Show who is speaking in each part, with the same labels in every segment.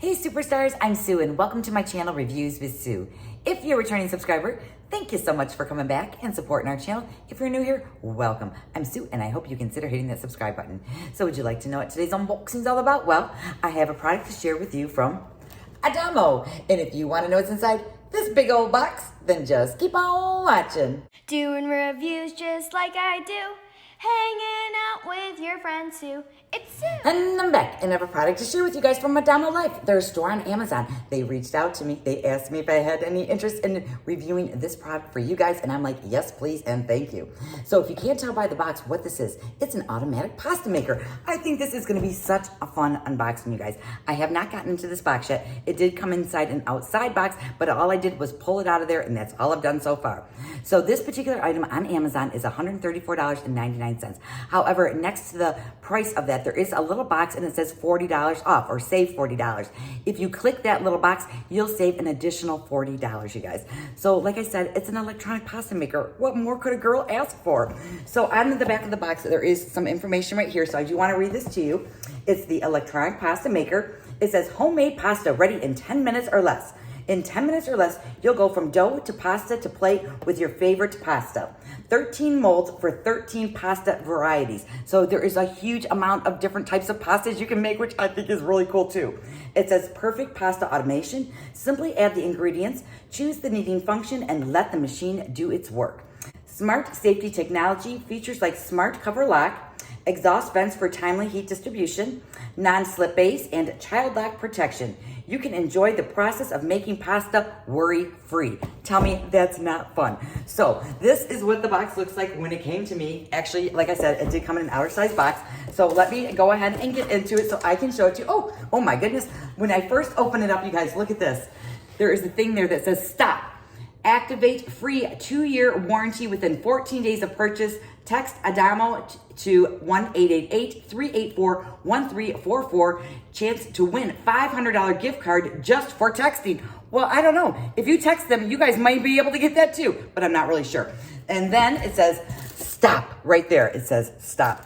Speaker 1: Hey superstars, I'm Sue and welcome to my channel Reviews with Sue. If you're a returning subscriber, thank you so much for coming back and supporting our channel. If you're new here, welcome. I'm Sue and I hope you consider hitting that subscribe button. So would you like to know what today's unboxing is all about? Well, I have a product to share with you from Adamo. And if you want to know what's inside this big old box, then just keep on watching.
Speaker 2: Doing reviews just like I do. Hanging out with your friends too. It's Sue.
Speaker 1: And I'm back and I have a product to share with you guys from Adamo Life. They're a store on Amazon. They reached out to me. They asked me if I had any interest in reviewing this product for you guys. And I'm like, yes, please, and thank you. So if you can't tell by the box what this is, it's an automatic pasta maker. I think this is going to be such a fun unboxing, you guys. I have not gotten into this box yet. It did come inside an outside box, but all I did was pull it out of there, and that's all I've done so far. So this particular item on Amazon is $134.99. However, next to the price of that, there is a little box and it says $40 off or save $40. If you click that little box, you'll save an additional $40, you guys. So like I said, it's an electronic pasta maker. What more could a girl ask for? So on the back of the box, there is some information right here. So I do want to read this to you. It's the electronic pasta maker. It says homemade pasta ready in 10 minutes or less. In 10 minutes or less, you'll go from dough to pasta to plate with your favorite pasta. 13 molds for 13 pasta varieties. So there is a huge amount of different types of pastas you can make, which I think is really cool too. It says perfect pasta automation. Simply add the ingredients, choose the kneading function, and let the machine do its work. Smart safety technology, features like smart cover lock, exhaust vents for timely heat distribution, non-slip base, and child lock protection. You can enjoy the process of making pasta worry-free. Tell me that's not fun. So this is what the box looks like when it came to me. Actually, like I said, it did come in an outer size box. So let me go ahead and get into it so I can show it to you. Oh my goodness. When I first open it up, you guys, look at this. There is a thing there that says stop. Activate free 2-year warranty within 14 days of purchase. Text Adamo to 1-888-384-1344. Chance to win $500 gift card just for texting. Well, I don't know. If you text them, you guys might be able to get that too, but I'm not really sure. And then it says stop right there. It says stop.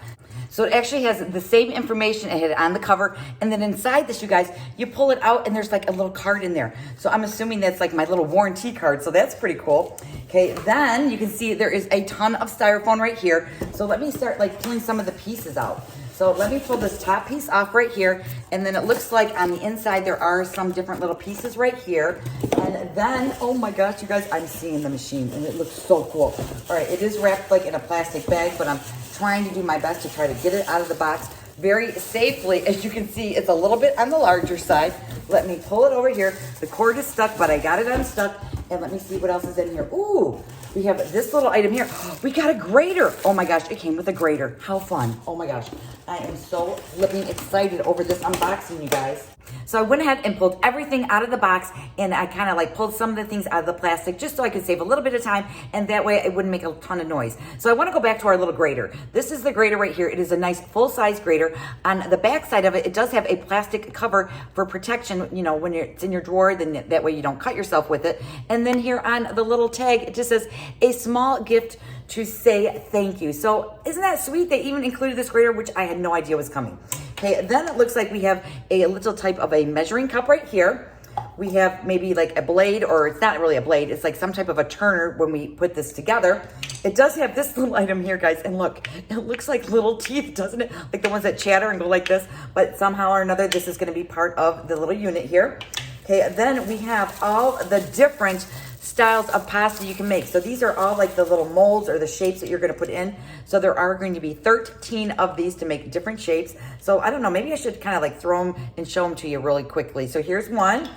Speaker 1: So it actually has the same information it had on the cover. And then inside this, you guys, you pull it out and there's like a little card in there. So I'm assuming that's like my little warranty card. So that's pretty cool. Okay, then you can see there is a ton of styrofoam right here. So let me start like pulling some of the pieces out. So let me pull this top piece off right here. And then it looks like on the inside, there are some different little pieces right here. And then, oh my gosh, you guys, I'm seeing the machine and it looks so cool. All right, it is wrapped like in a plastic bag, but I'm trying to do my best to try to get it out of the box very safely. As you can see, it's a little bit on the larger side. Let me pull it over here. The cord is stuck, but I got it unstuck. And let me see what else is in here. Ooh, we have this little item here. We got a grater. Oh my gosh, it came with a grater. How fun. Oh my gosh. I am so flipping excited over this unboxing, you guys. So I went ahead and pulled everything out of the box, and I kind of like pulled some of the things out of the plastic just so I could save a little bit of time, and that way it wouldn't make a ton of noise. So I want to go back to our little grater. This is the grater right here. It is a nice full-size grater. On the back side of it, it does have a plastic cover for protection, you know, when it's in your drawer, then that way you don't cut yourself with it. And then here on the little tag, it just says a small gift to say thank you. So isn't that sweet? They even included this grater, which I had no idea was coming. Okay, then it looks like we have a little type of a measuring cup right here. We have maybe like a blade, or it's not really a blade. It's like some type of a turner when we put this together. It does have this little item here, guys. And look, it looks like little teeth, doesn't it? Like the ones that chatter and go like this. But somehow or another, this is going to be part of the little unit here. Okay, then we have all the different styles of pasta you can make. So these are all like the little molds or the shapes that you're going to put in. So there are going to be 13 of these to make different shapes. So I don't know, maybe I should kind of like throw them and show them to you really quickly. So here's one.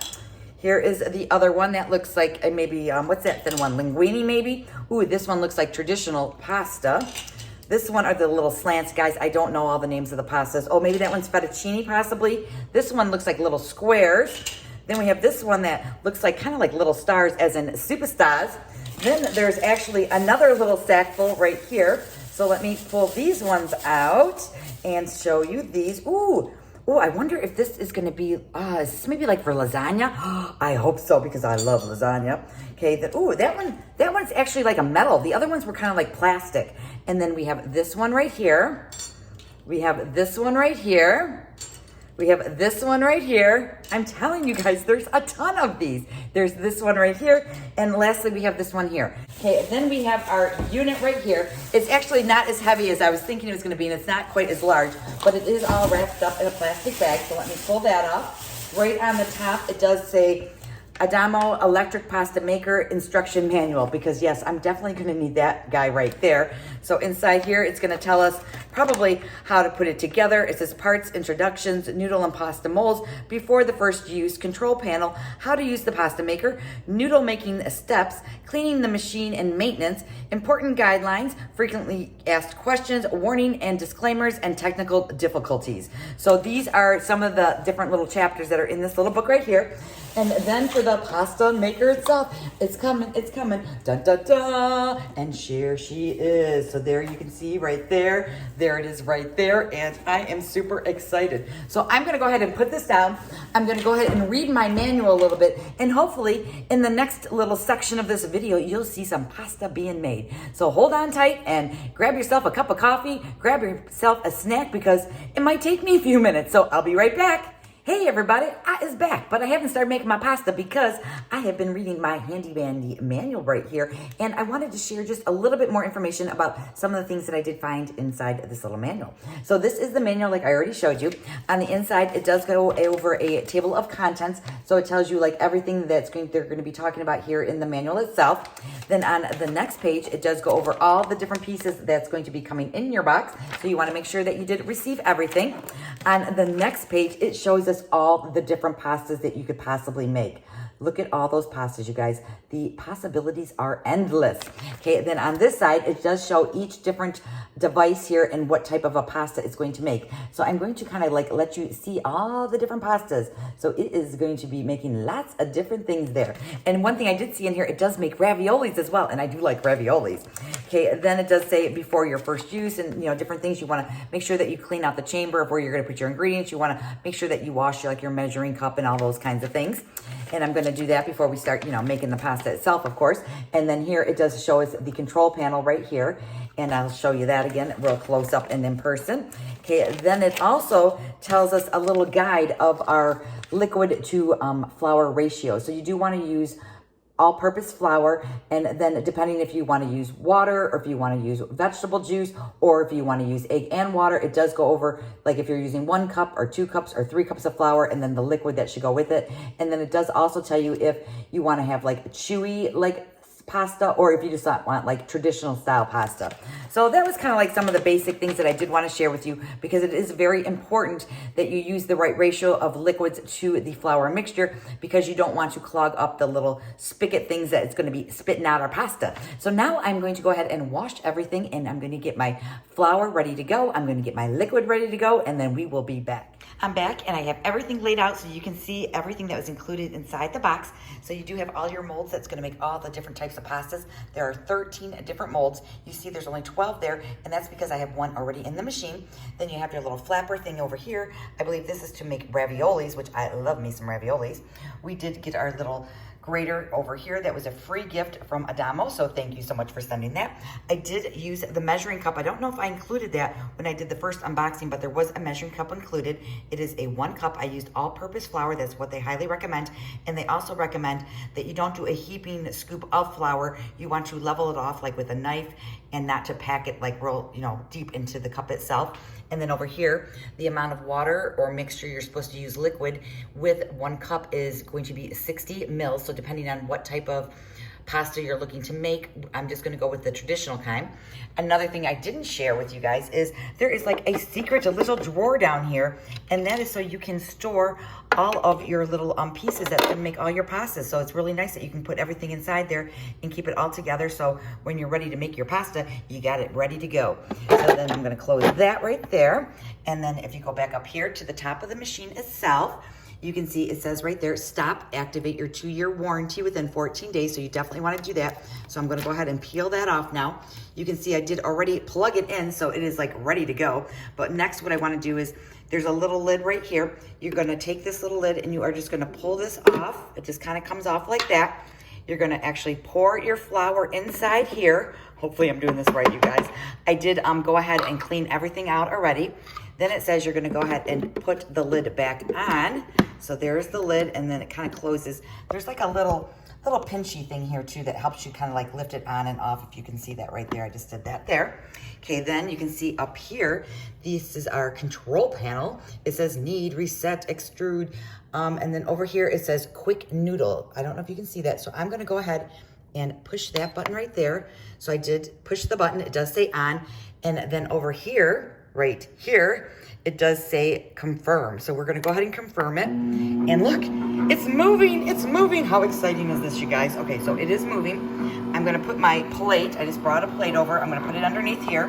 Speaker 1: Here is the other one that looks like maybe, what's that thin one? Linguine maybe? Ooh, this one looks like traditional pasta. This one are the little slants, guys. I don't know all the names of the pastas. Oh, maybe that one's fettuccine possibly. This one looks like little squares. Then we have this one that looks like kind of like little stars, as in superstars. Then there's actually another little sack full right here. So let me pull these ones out and show you these. Ooh, I wonder if this is going to be, is this maybe like for lasagna? I hope so, because I love lasagna. Okay, that one's actually like a metal. The other ones were kind of like plastic. And then we have this one right here. We have this one right here. We have this one right here. I'm telling you guys, there's a ton of these. There's this one right here. And lastly, we have this one here. Okay, then we have our unit right here. It's actually not as heavy as I was thinking it was gonna be, and it's not quite as large, but it is all wrapped up in a plastic bag. So let me pull that off. Right on the top, it does say Adamo Electric Pasta Maker Instruction Manual, because yes, I'm definitely gonna need that guy right there. So inside here, it's gonna tell us probably how to put it together. It says parts, introductions, noodle and pasta molds, before the first use, control panel, how to use the pasta maker, noodle making steps, cleaning the machine and maintenance, important guidelines, frequently asked questions, warning and disclaimers, and technical difficulties. So these are some of the different little chapters that are in this little book right here. And then for the pasta maker itself, it's coming, dun dun dun, and here she is. So there you can see right there, there it is right there, and I am super excited. So I'm gonna go ahead and put this down. I'm gonna go ahead and read my manual a little bit, and hopefully in the next little section of this video, you'll see some pasta being made. So hold on tight and grab yourself a cup of coffee, grab yourself a snack, because it might take me a few minutes. So I'll be right back. Hey everybody, I is back, but I haven't started making my pasta because I have been reading my handy dandy manual right here, and I wanted to share just a little bit more information about some of the things that I did find inside this little manual. So this is the manual like I already showed you. On the inside, it does go over a table of contents, so it tells you like everything they're going to be talking about here in the manual itself. Then on the next page, it does go over all the different pieces that's going to be coming in your box, so you want to make sure that you did receive everything. On the next page, it shows us all the different pastas that you could possibly make. Look at all those pastas, you guys. The possibilities are endless. Okay, then on this side, it does show each different device here and what type of a pasta it's going to make. So I'm going to kind of like let you see all the different pastas. So it is going to be making lots of different things there. And one thing I did see in here, it does make raviolis as well, and I do like raviolis. Okay, then it does say before your first use, and different things. You want to make sure that you clean out the chamber of where you're going to put your ingredients. You want to make sure that you wash your measuring cup and all those kinds of things. And I'm going to do that before we start, making the pasta itself, of course. And then here it does show us the control panel right here. And I'll show you that again real close up and in person. Okay, then it also tells us a little guide of our liquid to flour ratio. So you do want to use all-purpose flour, and then depending if you want to use water or if you want to use vegetable juice or if you want to use egg and water, it does go over like if you're using 1 cup or 2 cups or 3 cups of flour, and then the liquid that should go with it. And then it does also tell you if you want to have like chewy pasta or if you just want like traditional style pasta. So that was kind of like some of the basic things that I did want to share with you, because it is very important that you use the right ratio of liquids to the flour mixture, because you don't want to clog up the little spigot things that it's going to be spitting out our pasta. So now I'm going to go ahead and wash everything, and I'm going to get my flour ready to go. I'm going to get my liquid ready to go, and then we will be back. I'm back, and I have everything laid out so you can see everything that was included inside the box. So you do have all your molds that's going to make all the different types of pastas. There are 13 different molds. You see there's only 12 there, and that's because I have one already in the machine. Then you have your little flapper thing over here. I believe this is to make raviolis, which I love me some raviolis. We did get our little grater over here. That was a free gift from Adamo, so thank you so much for sending that. I did use the measuring cup. I don't know if I included that when I did the first unboxing, but there was a measuring cup included. It is a 1 cup. I used all-purpose flour. That's what they highly recommend. And they also recommend that you don't do a heaping scoop of flour. You want to level it off like with a knife, and not to pack it like real, deep into the cup itself. And then over here, the amount of water or mixture you're supposed to use liquid with 1 cup is going to be 60 mils. So depending on what type of pasta you're looking to make, I'm just gonna go with the traditional kind. Another thing I didn't share with you guys is there is like a secret, a little drawer down here, and that is so you can store all of your little pieces that's gonna make all your pastas. So it's really nice that you can put everything inside there and keep it all together, so when you're ready to make your pasta, you got it ready to go. So then I'm gonna close that right there. And then if you go back up here to the top of the machine itself, you can see it says right there, stop, activate your 2-year warranty within 14 days. So you definitely want to do that. So I'm going to go ahead and peel that off now. You can see I did already plug it in, so it is like ready to go. But next what I want to do is, there's a little lid right here. You're going to take this little lid and you are just going to pull this off. It just kind of comes off like that. You're going to actually pour your flour inside here. Hopefully I'm doing this right, you guys. I did go ahead and clean everything out already. Then it says you're gonna go ahead and put the lid back on. So there's the lid, and then it kind of closes. There's like a little pinchy thing here too that helps you kind of like lift it on and off, if you can see that right there. I just did that there. Okay, then you can see up here, this is our control panel. It says need, reset, extrude, and then over here it says quick noodle. I don't know if you can see that, so I'm gonna go ahead and push that button right there. So I did push the button, it does say on, and then over here, right here, it does say confirm. So we're gonna go ahead and confirm it. And look, it's moving, it's moving. How exciting is this, you guys? Okay, so it is moving. I'm gonna put my plate, I just brought a plate over, I'm gonna put it underneath here.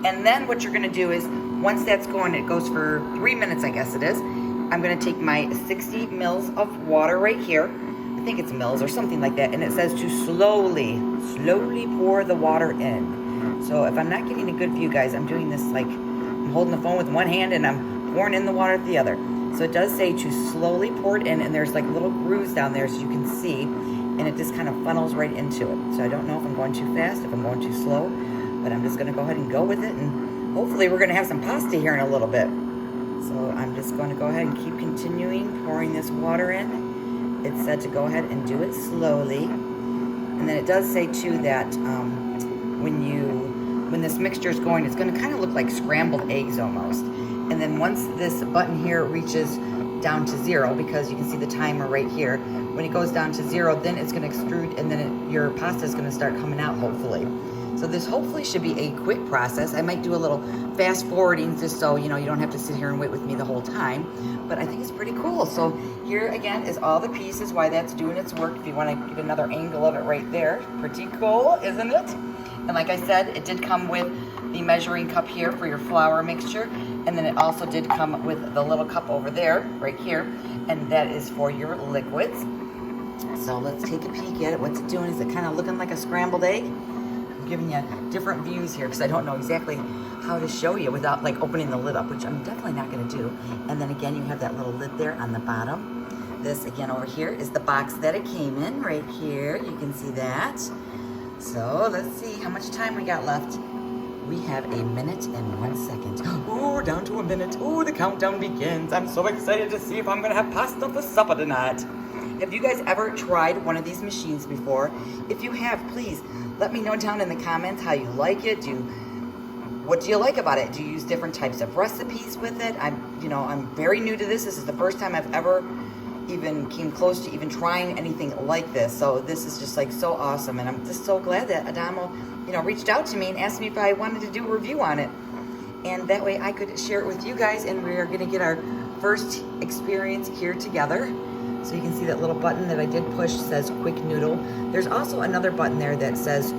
Speaker 1: And then what you're gonna do is, once that's going, it goes for 3 minutes, I guess it is. I'm gonna take my 60 mils of water right here. I think it's mils or something like that. And it says to slowly pour the water in. So if I'm not getting a good view, guys, I'm doing this like, I'm holding the phone with one hand and I'm pouring in the water with the other. So it does say to slowly pour it in, and there's like little grooves down there so you can see, and it just kind of funnels right into it. So I don't know if I'm going too fast, if I'm going too slow, but I'm just gonna go ahead and go with it, and hopefully we're gonna have some pasta here in a little bit. So I'm just gonna go ahead and keep continuing pouring this water in. It said to go ahead and do it slowly. And then it does say too that when this mixture is going, it's gonna kind of look like scrambled eggs almost. And then once this button here reaches down to 0, because you can see the timer right here, when it goes down to 0, then it's gonna extrude, and then your pasta is gonna start coming out, hopefully. So this hopefully should be a quick process. I might do a little fast forwarding just so you don't have to sit here and wait with me the whole time, but I think it's pretty cool. So here again is all the pieces, why that's doing its work. If you want to get another angle of it right there, pretty cool, isn't it? And like I said, it did come with the measuring cup here for your flour mixture, and then it also did come with the little cup over there, right here, and that is for your liquids. So let's take a peek at it. What's it doing? Is it kind of looking like a scrambled egg? I'm giving you different views here because I don't know exactly how to show you without like opening the lid up, which I'm definitely not going to do. And then again, you have that little lid there on the bottom. This again over here is the box that it came in right here. You can see that. So let's see how much time we got left. We have 1 minute and 1 second. Ooh, we're down to 1 minute. Ooh, the countdown begins. I'm so excited to see if I'm gonna have pasta for supper tonight. Have you guys ever tried one of these machines before? If you have, please let me know down in the comments how you like it. What do you like about it? Do you use different types of recipes with it? I'm very new to this. This is the first time I've ever even came close to even trying anything like this. So this is just like so awesome, and I'm just so glad that Adamo, reached out to me and asked me if I wanted to do a review on it, and that way I could share it with you guys. And we are going to get our first experience here together. So you can see that little button that I did push says quick noodle. There's also another button there that says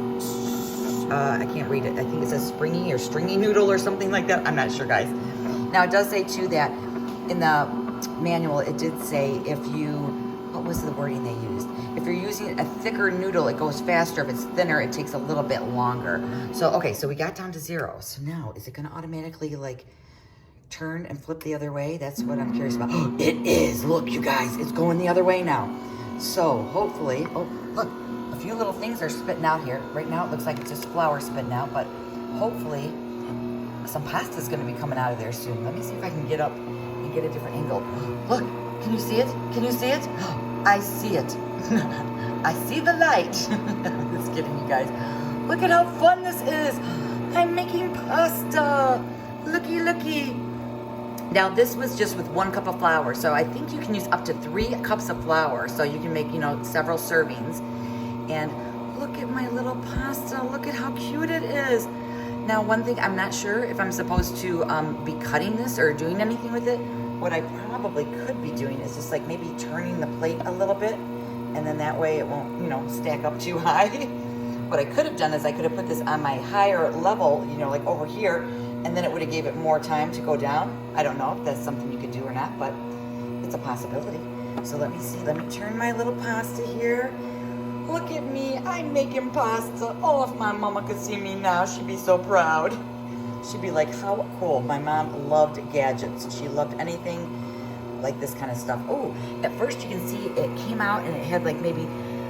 Speaker 1: I can't read it. I think it says springy or stringy noodle or something like that. I'm not sure, guys. Now it does say too that in the manual it did say what was the wording they used? If you're using a thicker noodle, it goes faster. If it's thinner, it takes a little bit longer. So, okay, so we got down to 0. So now, is it gonna automatically like turn and flip the other way? That's what I'm curious about. Oh, it is, look you guys, it's going the other way now. So hopefully, oh look, a few little things are spitting out here. Right now it looks like it's just flour spitting out, but hopefully some pasta is gonna be coming out of there soon. Let me see if I can get up and get a different angle. Look, can you see it? Can you see it? I see it. I see the light. Just kidding, you guys. Look at how fun this is. I'm making pasta. Looky, looky. Now this was just with 1 cup of flour, so I think you can use up to 3 cups of flour, so you can make, several servings. And look at my little pasta. Look at how cute it is. Now, one thing, I'm not sure if I'm supposed to be cutting this or doing anything with it. What I probably could be doing is just like maybe turning the plate a little bit, and then that way it won't, stack up too high. What I could have done is I could have put this on my higher level, like over here, and then it would have gave it more time to go down. I don't know if that's something you could do or not, but it's a possibility. So let me see, let me turn my little pasta here. Look at me, I'm making pasta. Oh, if my mama could see me now, she'd be so proud. She'd be like, how cool. My mom loved gadgets. She loved anything like this kind of stuff. Oh, at first you can see it came out and it had like maybe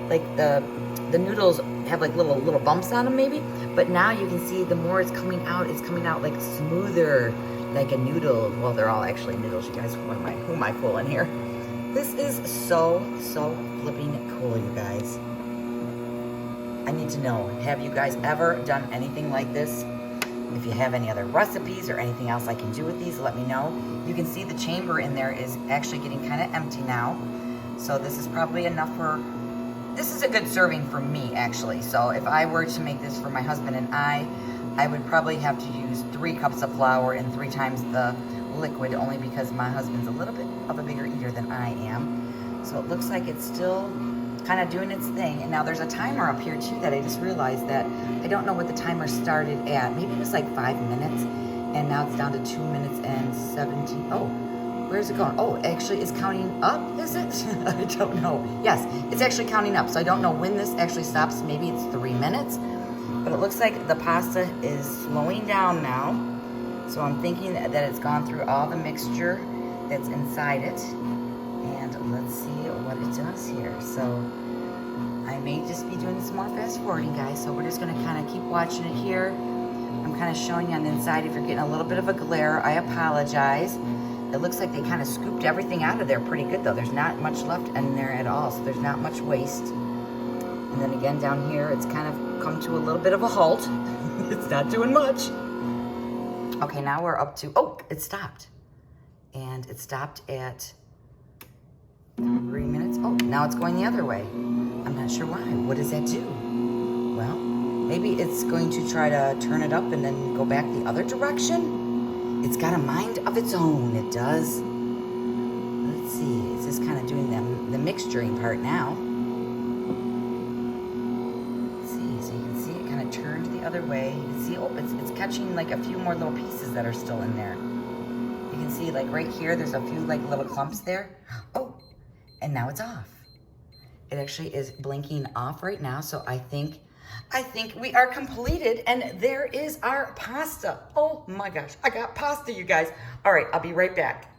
Speaker 1: like the noodles have like little bumps on them maybe, but now you can see the more it's coming out like smoother. like a noodle. Well, they're all actually noodles, you guys. Who am I fooling here? This is so flipping cool, you guys. I need to know, have you guys ever done anything like this? If you have any other recipes or anything else I can do with these, let me know. You can see the chamber in there is actually getting kind of empty now. So this is probably enough for, this is a good serving for me, actually. So if I were to make this for my husband and I would probably have to use 3 cups of flour and 3 times the liquid, only because my husband's a little bit of a bigger eater than I am. So it looks like it's still kind of doing its thing. And now there's a timer up here too that I just realized that I don't know what the timer started at. Maybe it was like 5 minutes, and now it's down to 2 minutes and 17. Oh, where's it going? Oh, actually it's counting up, is it? I don't know. Yes, it's actually counting up. So I don't know when this actually stops. Maybe it's 3 minutes, but it looks like the pasta is slowing down now. So I'm thinking that it's gone through all the mixture that's inside it. And let's see what it does here. So I may just be doing some more fast forwarding, guys. So we're just gonna kind of keep watching it here. I'm kind of showing you on the inside. If you're getting a little bit of a glare, I apologize. It looks like they kind of scooped everything out of there pretty good though. There's not much left in there at all, so there's not much waste. And then again down here, it's kind of come to a little bit of a halt. It's not doing much. Okay, now we're up to, oh, it stopped. And it stopped at 3 minutes. Oh, now it's going the other way. I'm not sure why. What does that do? Well, maybe it's going to try to turn it up and then go back the other direction. It's got a mind of its own, it does. Let's see, it's just kind of doing the mixturing part now. Let's see, so you can see it kind of turned the other way. You can see, oh, it's catching like a few more little pieces that are still in there. You can see like right here, there's a few like little clumps there. Oh, and now it's off. It actually is blinking off right now, so I think we are completed, and there is our pasta. Oh my gosh, I got pasta, you guys. All right, I'll be right back.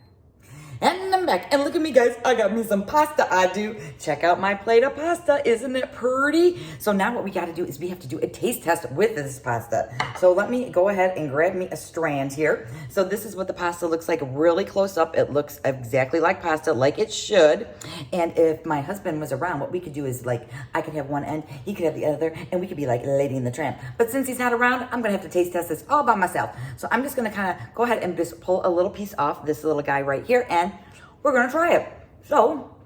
Speaker 1: And I'm back, and look at me, guys. I got me some pasta, I do. Check out my plate of pasta. Isn't it pretty? So now what we got to do is we have to do a taste test with this pasta. So let me go ahead and grab me a strand here. So this is what the pasta looks like really close up. It looks exactly like pasta, like it should. And if my husband was around, what we could do is like, I could have one end, he could have the other, and we could be like Lady and the Tramp. But since he's not around, I'm going to have to taste test this all by myself. So I'm just going to kind of go ahead and just pull a little piece off this little guy right here, and we're gonna try it. So,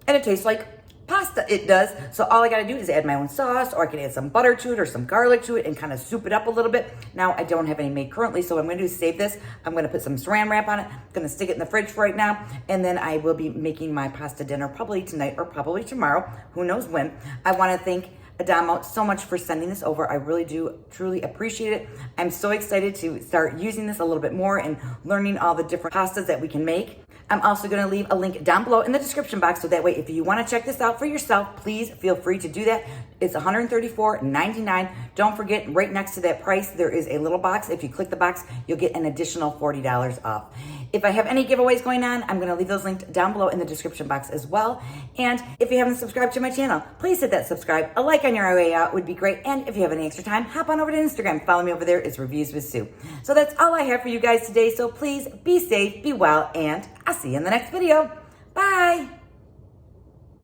Speaker 1: and it tastes like pasta, it does. So all I gotta do is add my own sauce, or I can add some butter to it or some garlic to it and kind of soup it up a little bit. Now, I don't have any made currently, so what I'm gonna do is save this. I'm gonna put some saran wrap on it. I'm gonna stick it in the fridge for right now, and then I will be making my pasta dinner probably tonight or probably tomorrow. Who knows when. I wanna thank Adamo so much for sending this over. I really do truly appreciate it. I'm so excited to start using this a little bit more and learning all the different pastas that we can make. I'm also going to leave a link down below in the description box, so that way if you want to check this out for yourself, please feel free to do that. It's $134.99. Don't forget, right next to that price, there is a little box. If you click the box, you'll get an additional $40 off. If I have any giveaways going on, I'm going to leave those linked down below in the description box as well. And if you haven't subscribed to my channel, please hit that subscribe. A like on your way out would be great. And if you have any extra time, hop on over to Instagram. Follow me over there. It's Reviews with Sue. So that's all I have for you guys today. So please be safe, be well, and I'll see you in the next video. Bye.